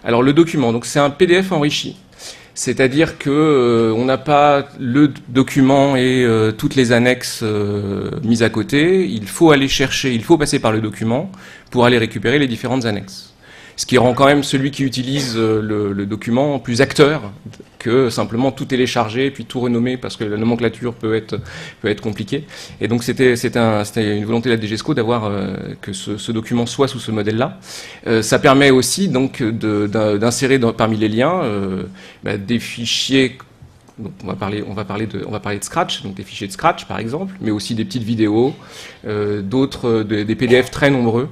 Alors le document, donc c'est un PDF enrichi. C'est-à-dire que on n'a pas le document et toutes les annexes mises à côté. Il faut aller chercher, il faut passer par le document pour aller récupérer les différentes annexes. Ce qui rend quand même celui qui utilise le document plus acteur que simplement tout télécharger puis tout renommer, parce que la nomenclature peut être compliquée. Et donc c'était une volonté de la DGESCO d'avoir que ce document soit sous ce modèle-là. Ça permet aussi donc d'insérer parmi les liens des fichiers. Donc on va parler de Scratch, donc des fichiers de Scratch par exemple, mais aussi des petites vidéos, des PDF très nombreux.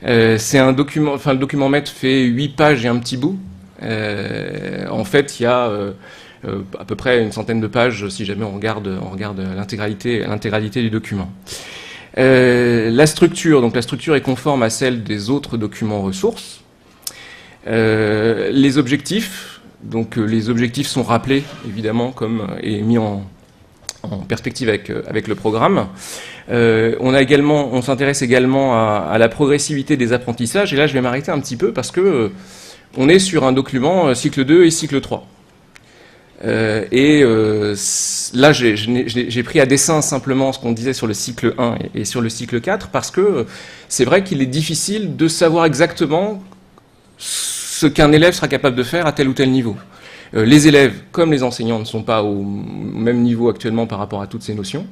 C'est un document, enfin le document maître fait 8 pages et un petit bout. En fait, il y a à peu près une centaine de pages si jamais on regarde l'intégralité du document. La structure est conforme à celle des autres documents ressources. Les objectifs, les objectifs sont rappelés évidemment et mis en perspective avec le programme. On s'intéresse également à la progressivité des apprentissages, et là je vais m'arrêter un petit peu parce que on est sur un document cycle 2 et cycle 3. Là j'ai pris à dessein simplement ce qu'on disait sur le cycle 1 et sur le cycle 4, parce que c'est vrai qu'il est difficile de savoir exactement ce qu'un élève sera capable de faire à tel ou tel niveau. Les élèves, comme les enseignants, ne sont pas au même niveau actuellement par rapport à toutes ces notions.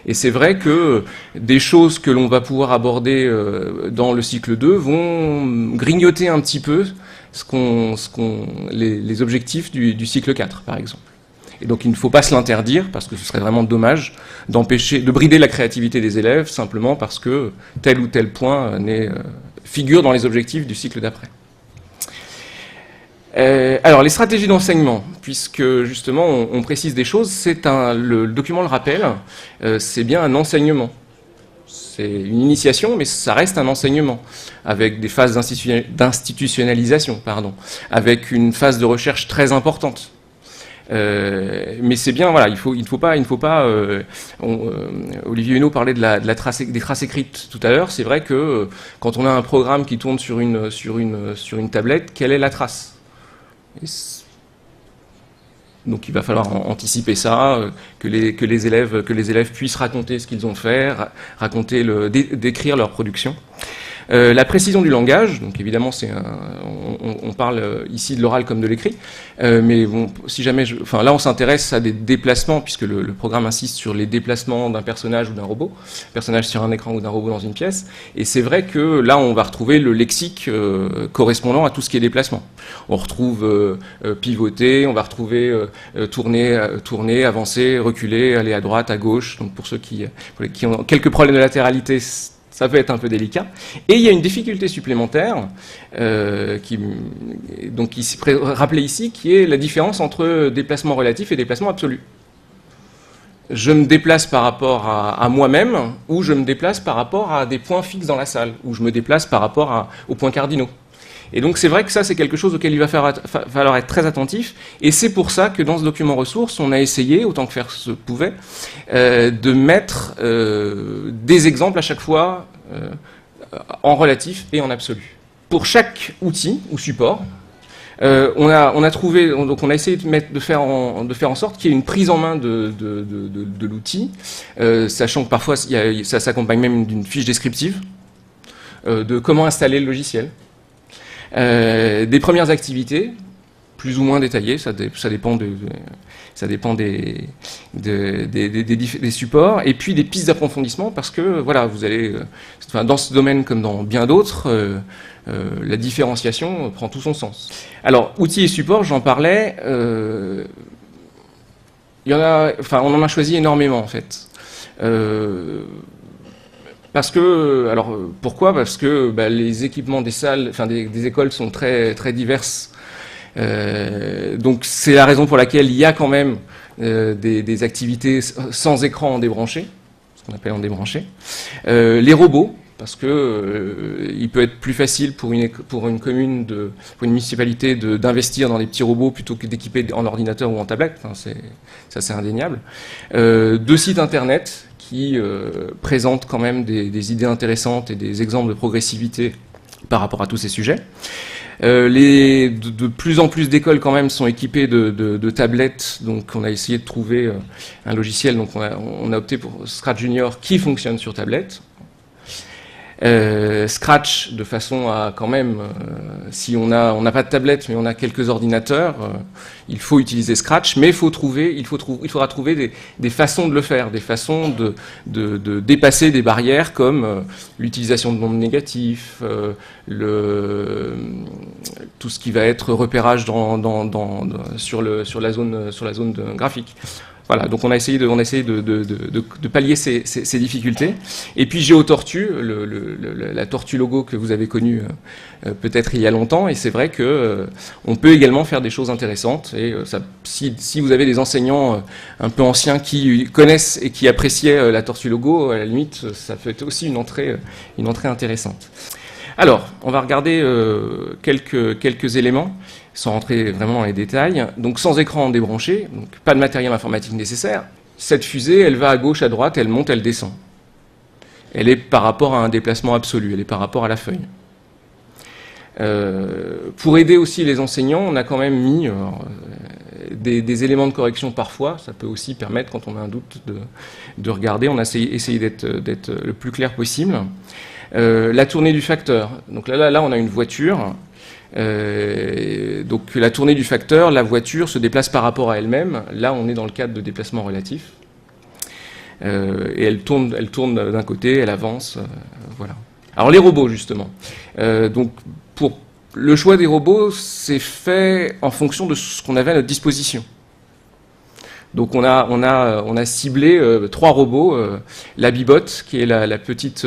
Et c'est vrai que des choses que l'on va pouvoir aborder dans le cycle 2 vont grignoter un petit peu les objectifs du cycle 4, par exemple. Et donc il ne faut pas se l'interdire, parce que ce serait vraiment dommage de brider la créativité des élèves simplement parce que tel ou tel point figure dans les objectifs du cycle d'après. Alors, les stratégies d'enseignement, puisque justement on précise des choses, le document le rappelle, c'est bien un enseignement. C'est une initiation, mais ça reste un enseignement, avec des phases d'institutionnalisation, avec une phase de recherche très importante. Mais c'est bien, voilà, il faut pas. Olivier Huneau parlait des traces écrites tout à l'heure. C'est vrai que quand on a un programme qui tourne sur une tablette, quelle est la trace ? Donc il va falloir anticiper ça, que les élèves puissent raconter ce qu'ils ont fait, décrire leur production. La précision du langage, donc évidemment on parle ici de l'oral comme de l'écrit, mais bon, si jamais, là on s'intéresse à des déplacements, puisque le programme insiste sur les déplacements d'un personnage ou d'un robot, personnage sur un écran ou d'un robot dans une pièce, et c'est vrai que là on va retrouver le lexique correspondant à tout ce qui est déplacement. On retrouve pivoter, on va retrouver tourner, avancer, reculer, aller à droite, à gauche, donc pour ceux qui ont quelques problèmes de latéralité, ça peut être un peu délicat. Et il y a une difficulté supplémentaire qui s'est rappelée ici, qui est la différence entre déplacement relatif et déplacement absolu. Je me déplace par rapport à moi-même, ou je me déplace par rapport à des points fixes dans la salle, ou je me déplace par rapport aux points cardinaux. Et donc c'est vrai que ça, c'est quelque chose auquel il va falloir être très attentif, et c'est pour ça que dans ce document ressources, on a essayé, autant que faire se pouvait, de mettre des exemples à chaque fois en relatif et en absolu. Pour chaque outil ou support, on a essayé de faire en sorte qu'il y ait une prise en main de l'outil, sachant que parfois ça s'accompagne même d'une fiche descriptive de comment installer le logiciel. Des premières activités, plus ou moins détaillées, ça dépend des supports, et puis des pistes d'approfondissement, parce que voilà, vous allez, dans ce domaine comme dans bien d'autres, la différenciation prend tout son sens. Alors, outils et supports, j'en parlais, on en a choisi énormément en fait. Pourquoi ? Parce que les équipements des salles, des écoles sont très, très diverses. Donc c'est la raison pour laquelle il y a quand même des activités sans écran en débranché, ce qu'on appelle en débranché. Les robots, parce que il peut être plus facile pour une commune, pour une municipalité d'investir dans des petits robots plutôt que d'équiper en ordinateur ou en tablette. Ça c'est indéniable. 2 sites internet qui présentent quand même des idées intéressantes et des exemples de progressivité par rapport à tous ces sujets. De plus en plus d'écoles quand même sont équipées de tablettes, donc on a essayé de trouver un logiciel, donc on a opté pour Scratch Junior qui fonctionne sur tablette. Scratch de façon à quand même, si on n'a pas de tablette mais on a quelques ordinateurs, il faut utiliser Scratch, mais il faudra trouver des façons de le faire, des façons de dépasser des barrières comme l'utilisation de nombres négatifs, tout ce qui va être repérage sur la zone graphique. Voilà, donc on a essayé de pallier ces difficultés. Et puis GeoTortue, la tortue logo que vous avez connue peut-être il y a longtemps, et c'est vrai que on peut également faire des choses intéressantes. Et si vous avez des enseignants un peu anciens qui connaissent et qui appréciaient la tortue logo, à la limite, ça fait aussi une entrée intéressante. Alors, on va regarder quelques éléments, sans rentrer vraiment dans les détails. Donc sans écran débranché, donc pas de matériel informatique nécessaire. Cette fusée, elle va à gauche, à droite, elle monte, elle descend. Elle est par rapport à un déplacement absolu, elle est par rapport à la feuille. Pour aider aussi les enseignants, on a quand même mis des éléments de correction parfois. Ça peut aussi permettre, quand on a un doute, de regarder. On a essayé d'être le plus clair possible. La tournée du facteur. Donc là, on a une voiture. Donc la tournée du facteur, la voiture se déplace par rapport à elle-même. Là, on est dans le cadre de déplacement relatif. Et elle tourne d'un côté, elle avance. Voilà. Alors les robots, justement. Donc pour le choix des robots, c'est fait en fonction de ce qu'on avait à notre disposition. Donc on a ciblé 3 robots, la Bee-Bot, qui est la petite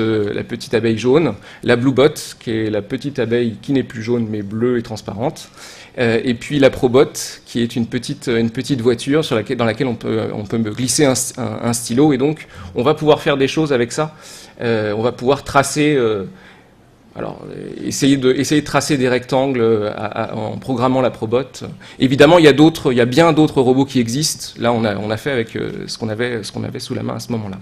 abeille jaune, la Blue-Bot, qui est la petite abeille qui n'est plus jaune mais bleue et transparente, et puis la Pro-Bot, qui est une petite voiture dans laquelle on peut glisser un stylo, et donc on va pouvoir faire des choses avec ça. On va pouvoir tracer... Alors, essayer de tracer des rectangles en programmant la Probot. Évidemment, il y a bien d'autres robots qui existent. Là, on a fait avec ce qu'on avait sous la main à ce moment-là.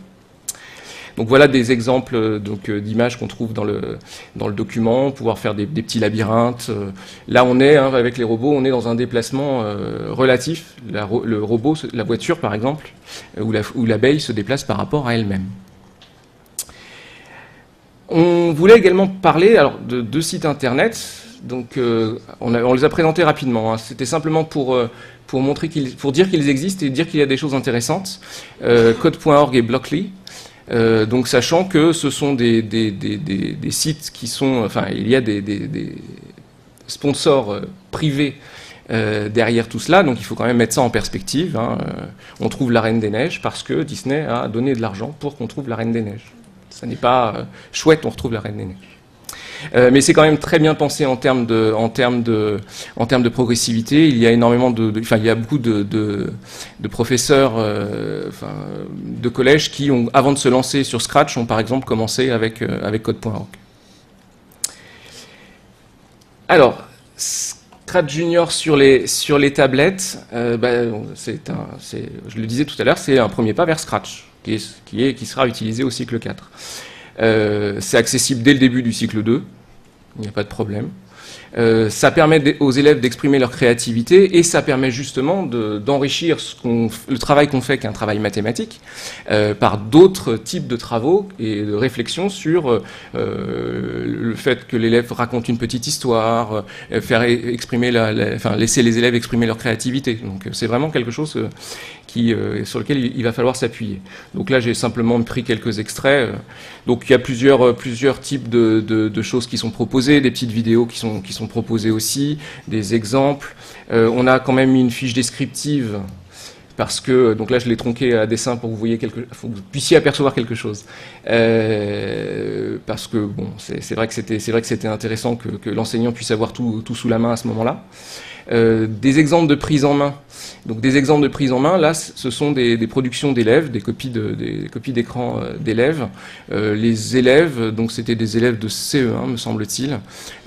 Donc voilà des exemples d'images qu'on trouve dans le document, pouvoir faire des petits labyrinthes. Là, on est avec les robots, on est dans un déplacement relatif. Le robot, la voiture par exemple, où l'abeille se déplace par rapport à elle-même. On voulait également parler de 2 sites internet, donc on les a présentés rapidement. C'était simplement pour dire qu'ils existent et dire qu'il y a des choses intéressantes. Code.org et Blockly. Donc sachant que ce sont des sites qui sont, il y a des sponsors privés derrière tout cela, donc il faut quand même mettre ça en perspective. On trouve la Reine des Neiges parce que Disney a donné de l'argent pour qu'on trouve la Reine des Neiges. Ça n'est pas chouette, on retrouve la Reine des Neiges. Mais c'est quand même très bien pensé en termes de progressivité. Il y a énormément il y a beaucoup de professeurs de collège qui ont, avant de se lancer sur Scratch, ont par exemple commencé avec Code.org. Alors, Scratch Junior sur les tablettes, je le disais tout à l'heure, c'est un premier pas vers Scratch, qui sera utilisé au cycle 4. C'est accessible dès le début du cycle 2, il n'y a pas de problème. Ça permet aux élèves d'exprimer leur créativité et ça permet justement d'enrichir le travail qu'on fait, qui est un travail mathématique, par d'autres types de travaux et de réflexions sur le fait que l'élève raconte une petite histoire, faire exprimer laisser les élèves exprimer leur créativité. Donc c'est vraiment quelque chose sur lequel il va falloir s'appuyer. Donc là, j'ai simplement pris quelques extraits. Donc il y a plusieurs types de choses qui sont proposées, des petites vidéos qui sont proposées aussi, des exemples. On a quand même mis une fiche descriptive parce que, donc là je l'ai tronqué à dessin pour que vous puissiez apercevoir quelque chose. Parce que bon, c'est vrai que c'était intéressant que l'enseignant puisse avoir tout sous la main à ce moment-là. Des exemples de prise en main. Donc des exemples de prise en main, là, ce sont des productions d'élèves, des copies d'écran d'élèves. Les élèves, donc c'était des élèves de CE1, me semble-t-il,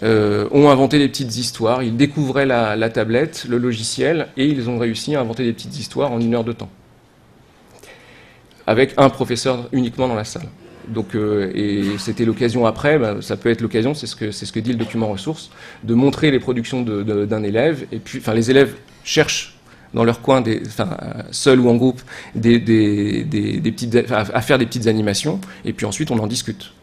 ont inventé des petites histoires. Ils découvraient la tablette, le logiciel, et ils ont réussi à inventer des petites histoires en 1 heure de temps. Avec un professeur uniquement dans la salle. Et c'était l'occasion après, ça peut être l'occasion, c'est ce que dit le document ressources, de montrer les productions d'un élève. Et puis, enfin, les élèves cherchent dans leur coin, seuls ou en groupe, à faire des petites animations. Et puis ensuite, on en discute.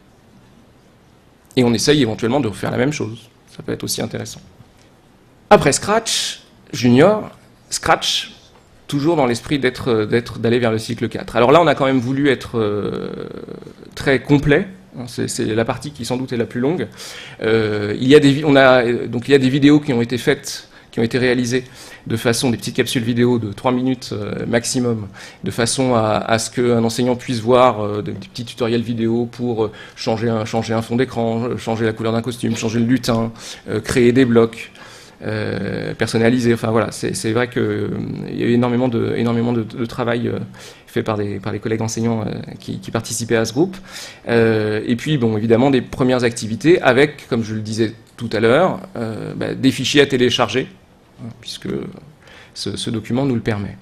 Et on essaye éventuellement de refaire la même chose. Ça peut être aussi intéressant. Après Scratch Junior, Scratch, toujours dans l'esprit d'aller vers le cycle 4. Alors là, on a quand même voulu être très complet. C'est la partie qui sans doute est la plus longue. Il y a des vidéos qui ont été faites, qui ont été réalisées de façon, des petites capsules vidéo de 3 minutes maximum, de façon à ce qu'un enseignant puisse voir des petits tutoriels vidéo pour changer un fond d'écran, changer la couleur d'un costume, changer le lutin, créer des blocs. Personnalisé. Enfin voilà, c'est vrai qu'il y a eu énormément de travail fait par les collègues enseignants qui participaient à ce groupe. Et puis bon, évidemment des premières activités avec, comme je le disais tout à l'heure, des fichiers à télécharger, puisque ce document nous le permet.